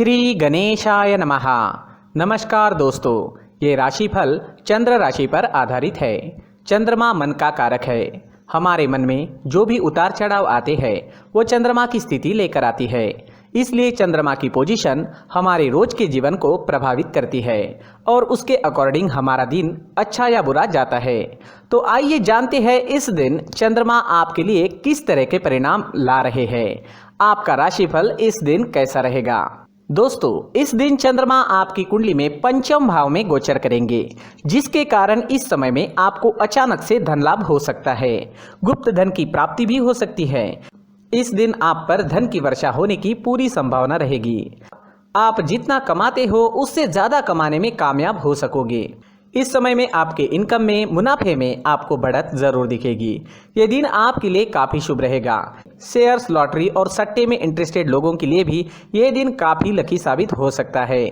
श्री गणेशाय नमः। नमस्कार दोस्तों, ये राशिफल चंद्र राशि पर आधारित है। चंद्रमा मन का कारक है। हमारे मन में जो भी उतार चढ़ाव आते हैं वो चंद्रमा की स्थिति लेकर आती है। इसलिए चंद्रमा की पोजीशन हमारे रोज के जीवन को प्रभावित करती है और उसके अकॉर्डिंग हमारा दिन अच्छा या बुरा जाता है। तो आइए जानते हैं इस दिन चंद्रमा आपके लिए किस तरह के परिणाम ला रहे हैं। आपका राशिफल इस दिन कैसा रहेगा। दोस्तों, इस दिन चंद्रमा आपकी कुंडली में पंचम भाव में गोचर करेंगे, जिसके कारण इस समय में आपको अचानक से धन लाभ हो सकता है। गुप्त धन की प्राप्ति भी हो सकती है। इस दिन आप पर धन की वर्षा होने की पूरी संभावना रहेगी। आप जितना कमाते हो उससे ज्यादा कमाने में कामयाब हो सकोगे। इस समय में आपके इनकम में, मुनाफे में आपको बढ़त जरूर दिखेगी। ये दिन आपके लिए काफी शुभ रहेगा। शेयर्स, लॉटरी और सट्टे में इंटरेस्टेड लोगों के लिए भी ये दिन काफी लकी साबित हो सकता है।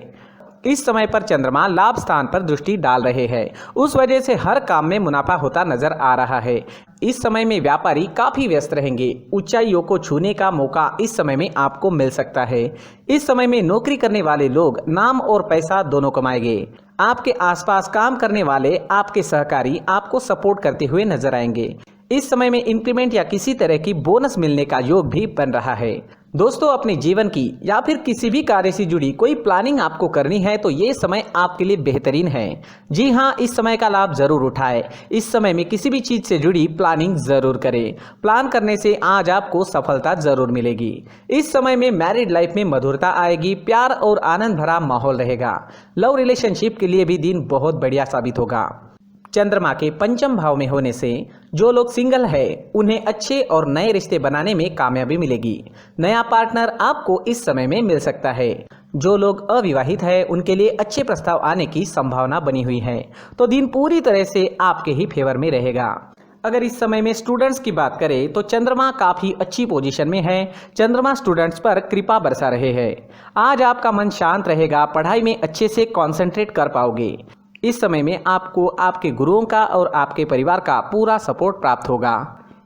इस समय पर चंद्रमा लाभ स्थान पर दृष्टि डाल रहे हैं, उस वजह से हर काम में मुनाफा होता नजर आ रहा है। इस समय में व्यापारी काफी व्यस्त रहेंगे। ऊंचाइयों को छूने का मौका इस समय में आपको मिल सकता है। इस समय में नौकरी करने वाले लोग नाम और पैसा दोनों कमाएंगे। आपके आसपास काम करने वाले आपके सहकारी आपको सपोर्ट करते हुए नजर आएंगे। इस समय में इंक्रीमेंट या किसी तरह की बोनस मिलने का योग भी बन रहा है। दोस्तों, अपने जीवन की या फिर किसी भी कार्य से जुड़ी कोई प्लानिंग आपको करनी है तो ये समय आपके लिए बेहतरीन है। जी हाँ, इस समय का लाभ जरूर उठाएं। इस समय में किसी भी चीज से जुड़ी प्लानिंग जरूर करें। प्लान करने से आज आपको सफलता जरूर मिलेगी। इस समय में मैरिड लाइफ में मधुरता आएगी। प्यार और आनंद भरा माहौल रहेगा। लव रिलेशनशिप के लिए भी दिन बहुत बढ़िया साबित होगा। चंद्रमा के पंचम भाव में होने से जो लोग सिंगल है उन्हें अच्छे और नए रिश्ते बनाने में कामयाबी मिलेगी। नया पार्टनर आपको इस समय में मिल सकता है। जो लोग अविवाहित है उनके लिए अच्छे प्रस्ताव आने की संभावना बनी हुई है। तो दिन पूरी तरह से आपके ही फेवर में रहेगा। अगर इस समय में स्टूडेंट्स की बात करें तो चंद्रमा काफी अच्छी पोजीशन में है। चंद्रमा स्टूडेंट्स पर कृपा बरसा रहे हैं। आज आपका मन शांत रहेगा। पढ़ाई में अच्छे से कॉन्सेंट्रेट कर पाओगे। इस समय में आपको आपके गुरुओं का और आपके परिवार का पूरा सपोर्ट प्राप्त होगा।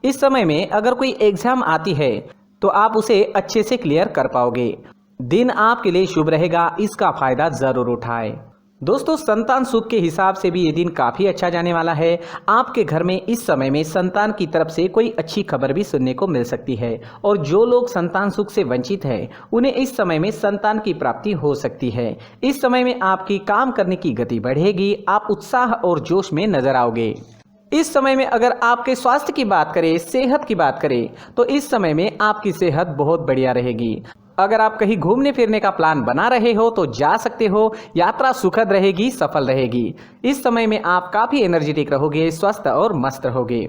इस समय में अगर कोई एग्जाम आती है तो आप उसे अच्छे से क्लियर कर पाओगे। दिन आपके लिए शुभ रहेगा, इसका फायदा जरूर उठाएं। दोस्तों, संतान सुख के हिसाब से भी ये दिन काफी अच्छा जाने वाला है। आपके घर में इस समय में संतान की तरफ से कोई अच्छी खबर भी सुनने को मिल सकती है और जो लोग संतान सुख से वंचित हैं उन्हें इस समय में संतान की प्राप्ति हो सकती है। इस समय में आपकी काम करने की गति बढ़ेगी। आप उत्साह और जोश में नजर आओगे। इस समय में अगर आपके स्वास्थ्य की बात करें, सेहत की बात करें तो इस समय में आपकी सेहत बहुत बढ़िया रहेगी। अगर आप कहीं घूमने फिरने का प्लान बना रहे हो तो जा सकते हो। यात्रा सुखद रहेगी, सफल रहेगी। इस समय में आप काफी एनर्जेटिक रहोगे, स्वस्थ और मस्त रहोगे।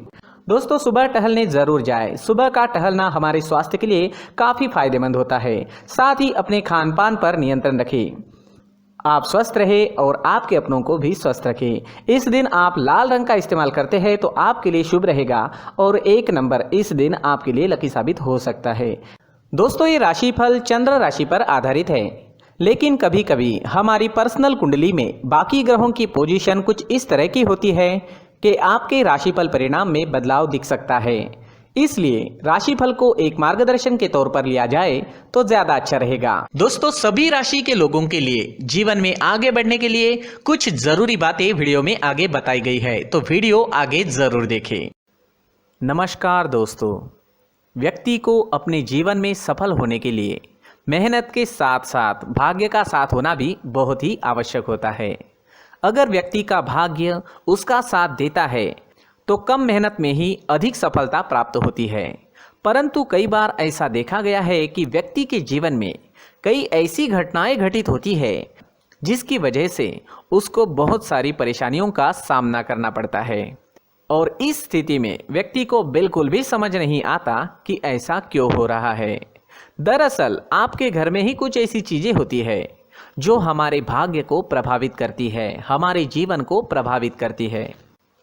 दोस्तों, सुबह टहलने जरूर जाएं। सुबह का टहलना हमारे स्वास्थ्य के लिए काफी फायदेमंद होता है। साथ ही अपने खान पान पर नियंत्रण रखें। आप स्वस्थ रहे और आपके अपनों को भी स्वस्थ रखें। इस दिन आप लाल रंग का इस्तेमाल करते हैं तो आपके लिए शुभ रहेगा और 1 नंबर इस दिन आपके लिए लकी साबित हो सकता है। दोस्तों, ये राशिफल चंद्र राशि पर आधारित है, लेकिन कभी कभी हमारी पर्सनल कुंडली में बाकी ग्रहों की पोजीशन कुछ इस तरह की होती है कि आपके राशिफल परिणाम में बदलाव दिख सकता है। इसलिए राशिफल को एक मार्गदर्शन के तौर पर लिया जाए तो ज्यादा अच्छा रहेगा। दोस्तों, सभी राशि के लोगों के लिए जीवन में आगे बढ़ने के लिए कुछ जरूरी बातें वीडियो में आगे बताई गई है, तो वीडियो आगे जरूर देखें। नमस्कार दोस्तों, व्यक्ति को अपने जीवन में सफल होने के लिए मेहनत के साथ साथ भाग्य का साथ होना भी बहुत ही आवश्यक होता है। अगर व्यक्ति का भाग्य उसका साथ देता है तो कम मेहनत में ही अधिक सफलता प्राप्त होती है। परंतु कई बार ऐसा देखा गया है कि व्यक्ति के जीवन में कई ऐसी घटनाएं घटित होती है जिसकी वजह से उसको बहुत सारी परेशानियों का सामना करना पड़ता है और इस स्थिति में व्यक्ति को बिल्कुल भी समझ नहीं आता कि ऐसा क्यों हो रहा है। दरअसल आपके घर में ही कुछ ऐसी चीजें होती है जो हमारे भाग्य को प्रभावित करती है, हमारे जीवन को प्रभावित करती है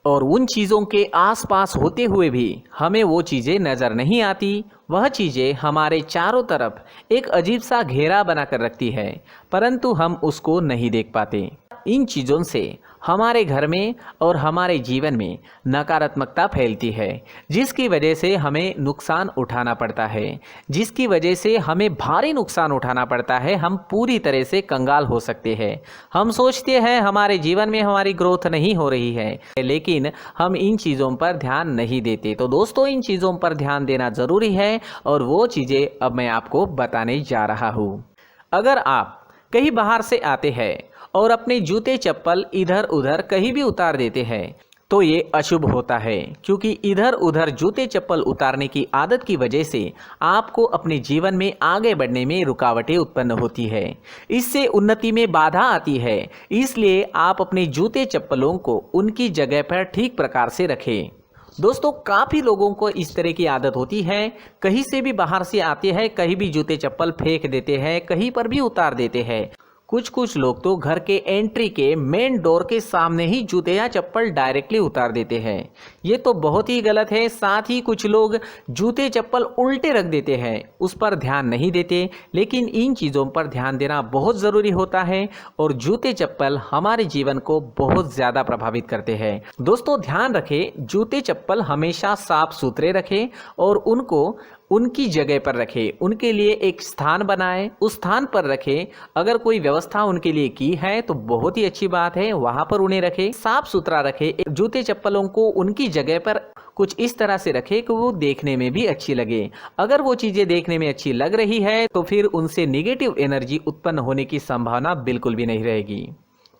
और उन चीज़ों के आसपास होते हुए भी हमें वो चीज़ें नज़र नहीं आती। वह चीज़ें हमारे चारों तरफ एक अजीब सा घेरा बनाकर रखती है, परंतु हम उसको नहीं देख पाते। इन चीज़ों से हमारे घर में और हमारे जीवन में नकारात्मकता फैलती है, जिसकी वजह से हमें नुकसान उठाना पड़ता है, जिसकी वजह से हमें भारी नुकसान उठाना पड़ता है। हम पूरी तरह से कंगाल हो सकते हैं। हम सोचते हैं हमारे जीवन में हमारी ग्रोथ नहीं हो रही है, लेकिन हम इन चीज़ों पर ध्यान नहीं देते। तो दोस्तों, इन चीज़ों पर ध्यान देना ज़रूरी है और वो चीज़ें अब मैं आपको बताने जा रहा हूँ। अगर आप कहीं बाहर से आते हैं और अपने जूते चप्पल इधर उधर कहीं भी उतार देते हैं तो ये अशुभ होता है, क्योंकि इधर उधर जूते चप्पल उतारने की आदत की वजह से आपको अपने जीवन में आगे बढ़ने में रुकावटें उत्पन्न होती है। इससे उन्नति में बाधा आती है। इसलिए आप अपने जूते चप्पलों को उनकी जगह पर ठीक प्रकार से रखें। दोस्तों, काफ़ी लोगों को इस तरह की आदत होती है, कहीं से भी बाहर से आते हैं, कहीं भी जूते चप्पल फेंक देते हैं, कहीं पर भी उतार देते हैं। कुछ लोग तो घर के एंट्री के मेन डोर के सामने ही जूते या चप्पल डायरेक्टली उतार देते हैं। ये तो बहुत ही गलत है। साथ ही कुछ लोग जूते चप्पल उल्टे रख देते हैं, उस पर ध्यान नहीं देते। लेकिन इन चीज़ों पर ध्यान देना बहुत ज़रूरी होता है और जूते चप्पल हमारे जीवन को बहुत ज़्यादा प्रभावित करते हैं। दोस्तों, ध्यान रखें, जूते चप्पल हमेशा साफ सुथरे रखें और उनको उनकी जगह पर रखें। उनके लिए एक स्थान बनाएं, उस स्थान पर रखें। अगर कोई व्यवस्था उनके लिए की है तो बहुत ही अच्छी बात है, वहां पर उन्हें रखें, साफ सुथरा रखें। जूते चप्पलों को उनकी जगह पर कुछ इस तरह से रखें कि वो देखने में भी अच्छी लगे। अगर वो चीज़ें देखने में अच्छी लग रही है तो फिर उनसे नेगेटिव एनर्जी उत्पन्न होने की संभावना बिल्कुल भी नहीं रहेगी।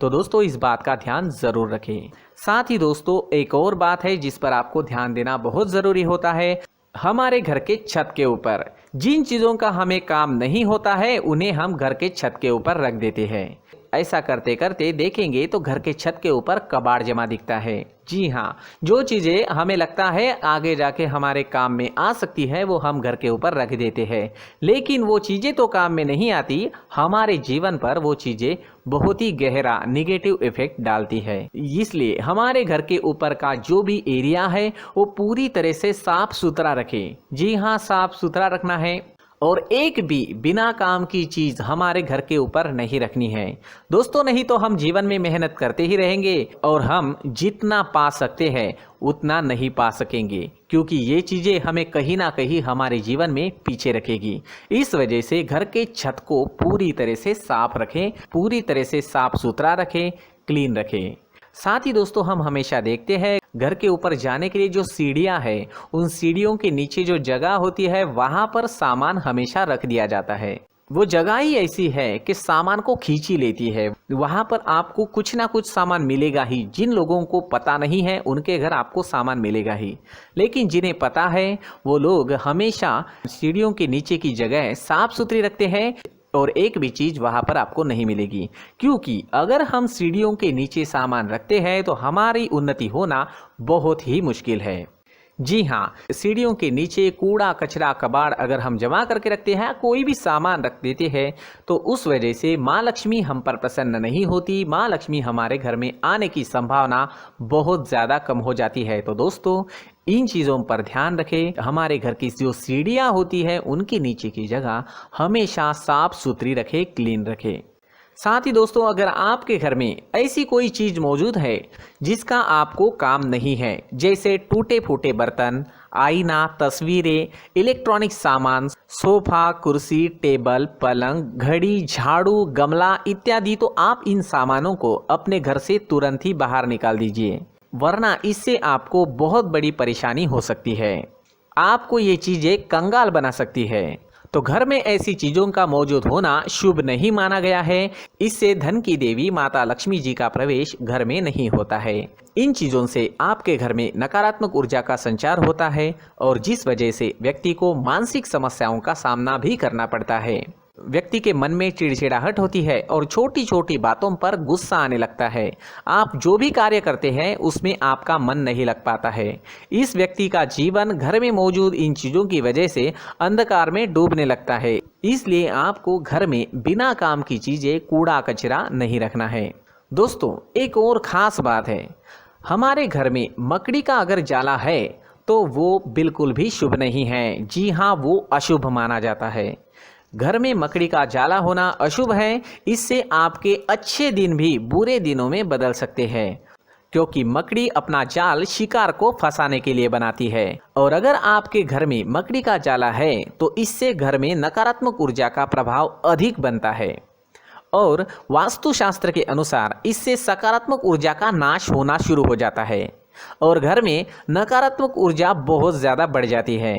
तो दोस्तों, इस बात का ध्यान ज़रूर रखें। साथ ही दोस्तों, एक और बात है जिस पर आपको ध्यान देना बहुत ज़रूरी होता है। हमारे घर के छत के ऊपर जिन चीज़ों का हमें काम नहीं होता है उन्हें हम घर के छत के ऊपर रख देते हैं। ऐसा करते करते देखेंगे तो घर के छत के ऊपर कबाड़ जमा दिखता है। जी हाँ, जो चीज़ें हमें लगता है आगे जाके हमारे काम में आ सकती है वो हम घर के ऊपर रख देते हैं, लेकिन वो चीज़ें तो काम में नहीं आती। हमारे जीवन पर वो चीज़ें बहुत ही गहरा निगेटिव इफेक्ट डालती है। इसलिए हमारे घर के ऊपर का जो भी एरिया है वो पूरी तरह से साफ सुथरा रखें। जी हाँ, साफ सुथरा रखना है और एक भी बिना काम की चीज़ हमारे घर के ऊपर नहीं रखनी है। दोस्तों, नहीं तो हम जीवन में मेहनत करते ही रहेंगे और हम जितना पा सकते हैं उतना नहीं पा सकेंगे, क्योंकि ये चीज़ें हमें कहीं ना कहीं हमारे जीवन में पीछे रखेगी। इस वजह से घर के छत को पूरी तरह से साफ रखें, पूरी तरह से साफ सुथरा रखें, क्लीन रखें। साथ ही दोस्तों, हम हमेशा देखते हैं घर के ऊपर जाने के लिए जो सीढ़ियां हैं, उन सीढ़ियों के नीचे जो जगह होती है वहां पर सामान हमेशा रख दिया जाता है। वो जगह ही ऐसी है कि सामान को खींच ही लेती है। वहां पर आपको कुछ ना कुछ सामान मिलेगा ही। जिन लोगों को पता नहीं है उनके घर आपको सामान मिलेगा ही, लेकिन जिन्हें पता है वो लोग हमेशा सीढ़ियों के नीचे की जगह साफ सुथरी रखते हैं और एक भी चीज़ वहाँ पर आपको नहीं मिलेगी। क्योंकि अगर हम सीढ़ियों के नीचे सामान रखते हैं तो हमारी उन्नति होना बहुत ही मुश्किल है। जी हाँ, सीढ़ियों के नीचे कूड़ा कचरा कबाड़ अगर हम जमा करके रखते हैं, कोई भी सामान रख देते हैं, तो उस वजह से माँ लक्ष्मी हम पर प्रसन्न नहीं होती। माँ लक्ष्मी हमारे घर में आने की संभावना बहुत ज़्यादा कम हो जाती है। तो दोस्तों, इन चीज़ों पर ध्यान रखें। हमारे घर की जो सीढ़ियाँ होती है उनके नीचे की जगह हमेशा साफ सुथरी रखें, क्लीन रखें। साथ ही दोस्तों, अगर आपके घर में ऐसी कोई चीज़ मौजूद है जिसका आपको काम नहीं है, जैसे टूटे फूटे बर्तन, आईना, तस्वीरें, इलेक्ट्रॉनिक सामान, सोफा, कुर्सी, टेबल, पलंग, घड़ी, झाड़ू, गमला इत्यादि, तो आप इन सामानों को अपने घर से तुरंत ही बाहर निकाल दीजिए, वरना इससे आपको बहुत बड़ी परेशानी हो सकती है। आपको ये चीज़ें कंगाल बना सकती है। तो घर में ऐसी चीज़ों का मौजूद होना शुभ नहीं माना गया है। इससे धन की देवी माता लक्ष्मी जी का प्रवेश घर में नहीं होता है। इन चीज़ों से आपके घर में नकारात्मक ऊर्जा का संचार होता है और जिस वजह से व्यक्ति को मानसिक समस्याओं का सामना भी करना पड़ता है। व्यक्ति के मन में चिड़चिड़ाहट होती है और छोटी छोटी बातों पर गुस्सा आने लगता है। आप जो भी कार्य करते हैं उसमें आपका मन नहीं लग पाता है। इस व्यक्ति का जीवन घर में मौजूद इन चीज़ों की वजह से अंधकार में डूबने लगता है। इसलिए आपको घर में बिना काम की चीज़ें, कूड़ा कचरा नहीं रखना है। दोस्तों, एक और ख़ास बात है, हमारे घर में मकड़ी का अगर जाला है तो वो बिल्कुल भी शुभ नहीं है। जी हाँ, वो अशुभ माना जाता है। घर में मकड़ी का जाला होना अशुभ है। इससे आपके अच्छे दिन भी बुरे दिनों में बदल सकते हैं, क्योंकि मकड़ी अपना जाल शिकार को फंसाने के लिए बनाती है। और अगर आपके घर में मकड़ी का जाला है तो इससे घर में नकारात्मक ऊर्जा का प्रभाव अधिक बनता है और वास्तुशास्त्र के अनुसार इससे सकारात्मक ऊर्जा का नाश होना शुरू हो जाता है और घर में नकारात्मक ऊर्जा बहुत ज़्यादा बढ़ जाती है।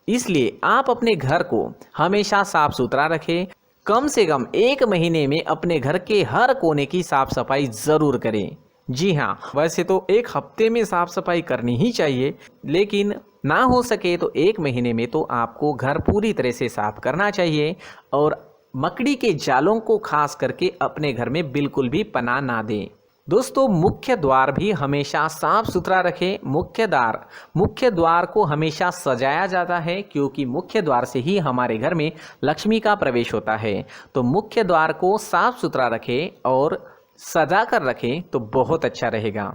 इसलिए आप अपने घर को हमेशा साफ सुथरा रखें। कम से कम 1 महीने में अपने घर के हर कोने की साफ सफाई ज़रूर करें। जी हाँ, वैसे तो 1 हफ्ते में साफ सफाई करनी ही चाहिए, लेकिन ना हो सके तो 1 महीने में तो आपको घर पूरी तरह से साफ करना चाहिए और मकड़ी के जालों को खास करके अपने घर में बिल्कुल भी पनाह ना दें। दोस्तों, मुख्य द्वार भी हमेशा साफ सुथरा रखें। मुख्य द्वार को हमेशा सजाया जाता है, क्योंकि मुख्य द्वार से ही हमारे घर में लक्ष्मी का प्रवेश होता है। तो मुख्य द्वार को साफ सुथरा रखें और सजा कर रखें तो बहुत अच्छा रहेगा।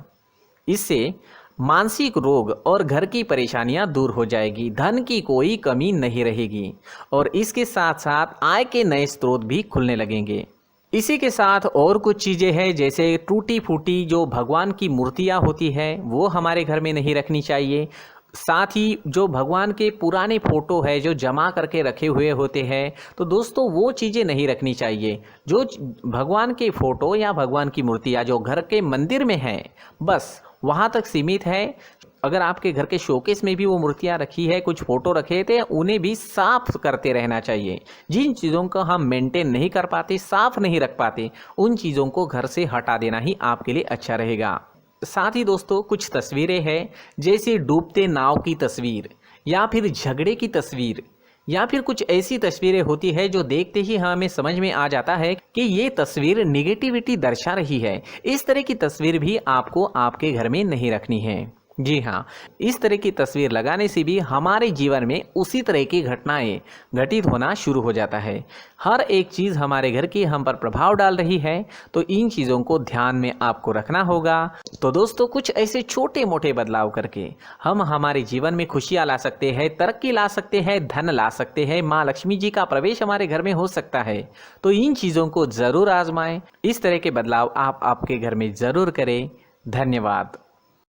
इससे मानसिक रोग और घर की परेशानियां दूर हो जाएगी, धन की कोई कमी नहीं रहेगी और इसके साथ साथ आय के नए स्रोत भी खुलने लगेंगे। इसी के साथ और कुछ चीज़ें हैं, जैसे टूटी फूटी जो भगवान की मूर्तियां होती है वो हमारे घर में नहीं रखनी चाहिए। साथ ही जो भगवान के पुराने फोटो है जो जमा करके रखे हुए होते हैं, तो दोस्तों वो चीज़ें नहीं रखनी चाहिए। जो भगवान के फोटो या भगवान की मूर्तियाँ जो घर के मंदिर में हैं, बस वहाँ तक सीमित है। अगर आपके घर के शोकेस में भी वो मूर्तियाँ रखी है, कुछ फोटो रखे थे, उन्हें भी साफ करते रहना चाहिए। जिन चीज़ों को हम मेंटेन नहीं कर पाते, साफ नहीं रख पाते, उन चीज़ों को घर से हटा देना ही आपके लिए अच्छा रहेगा। साथ ही दोस्तों, कुछ तस्वीरें हैं, जैसे डूबते नाव की तस्वीर या फिर झगड़े की तस्वीर या फिर कुछ ऐसी तस्वीरें होती है जो देखते ही हमें समझ में आ जाता है कि ये तस्वीर निगेटिविटी दर्शा रही है। इस तरह की तस्वीर भी आपको आपके घर में नहीं रखनी है। जी हाँ, इस तरह की तस्वीर लगाने से भी हमारे जीवन में उसी तरह की घटनाएं घटित होना शुरू हो जाता है। हर एक चीज़ हमारे घर की हम पर प्रभाव डाल रही है, तो इन चीज़ों को ध्यान में आपको रखना होगा। तो दोस्तों, कुछ ऐसे छोटे मोटे बदलाव करके हम हमारे जीवन में खुशियाँ ला सकते हैं, तरक्की ला सकते हैं, धन ला सकते हैं, माँ लक्ष्मी जी का प्रवेश हमारे घर में हो सकता है। तो इन चीज़ों को ज़रूर आजमाएं। इस तरह के बदलाव आप आपके घर में ज़रूर करें। धन्यवाद।